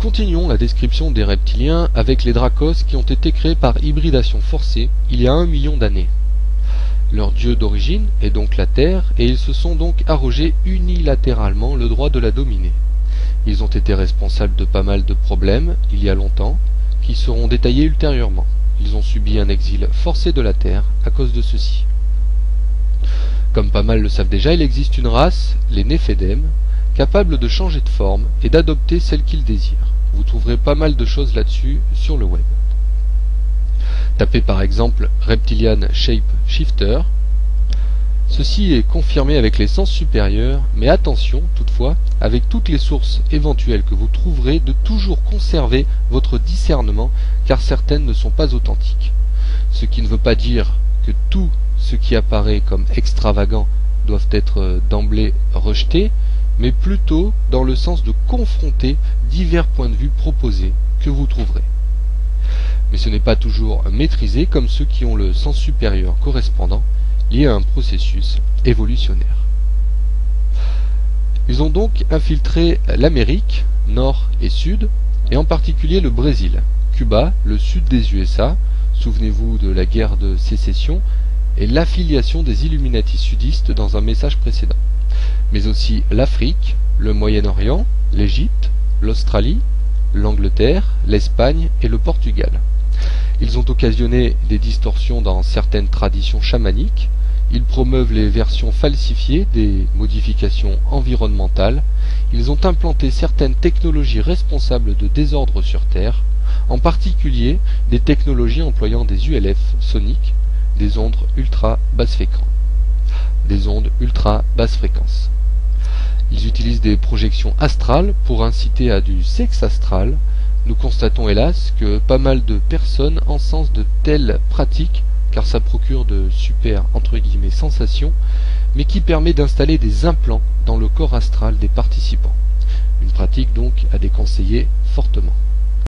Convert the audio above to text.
Continuons la description des reptiliens avec les Drakos qui ont été créés par hybridation forcée il y a 1 million d'années. Leur dieu d'origine est donc la Terre et ils se sont donc arrogés unilatéralement le droit de la dominer. Ils ont été responsables de pas mal de problèmes il y a longtemps qui seront détaillés ultérieurement. Ils ont subi un exil forcé de la Terre à cause de ceci. Comme pas mal le savent déjà, il existe une race, les Néphédem, capable de changer de forme et d'adopter celle qu'ils désirent. Vous trouverez pas mal de choses là-dessus sur le web. Tapez par exemple Reptilian Shape Shifter. Ceci est confirmé avec les sens supérieurs, mais attention toutefois, avec toutes les sources éventuelles que vous trouverez, de toujours conserver votre discernement, car certaines ne sont pas authentiques. Ce qui ne veut pas dire que tout ce qui apparaît comme extravagant doivent être d'emblée rejetés, mais plutôt dans le sens de confronter divers points de vue proposés que vous trouverez. Mais ce n'est pas toujours maîtrisé comme ceux qui ont le sens supérieur correspondant, lié à un processus évolutionnaire. Ils ont donc infiltré l'Amérique, nord et sud, et en particulier le Brésil, Cuba, le sud des USA, souvenez-vous de la guerre de sécession, et l'affiliation des Illuminati sudistes dans un message précédent, mais aussi l'Afrique, le Moyen-Orient, l'Égypte, l'Australie, l'Angleterre, l'Espagne et le Portugal. Ils ont occasionné des distorsions dans certaines traditions chamaniques, ils promeuvent les versions falsifiées des modifications environnementales, ils ont implanté certaines technologies responsables de désordre sur Terre, en particulier des technologies employant des ULF soniques, des ondes ultra basse fréquence. Ils utilisent des projections astrales pour inciter à du sexe astral. Nous constatons hélas que pas mal de personnes encensent de telles pratiques car ça procure de super entre guillemets sensations, mais qui permet d'installer des implants dans le corps astral des participants. Une pratique donc à déconseiller fortement.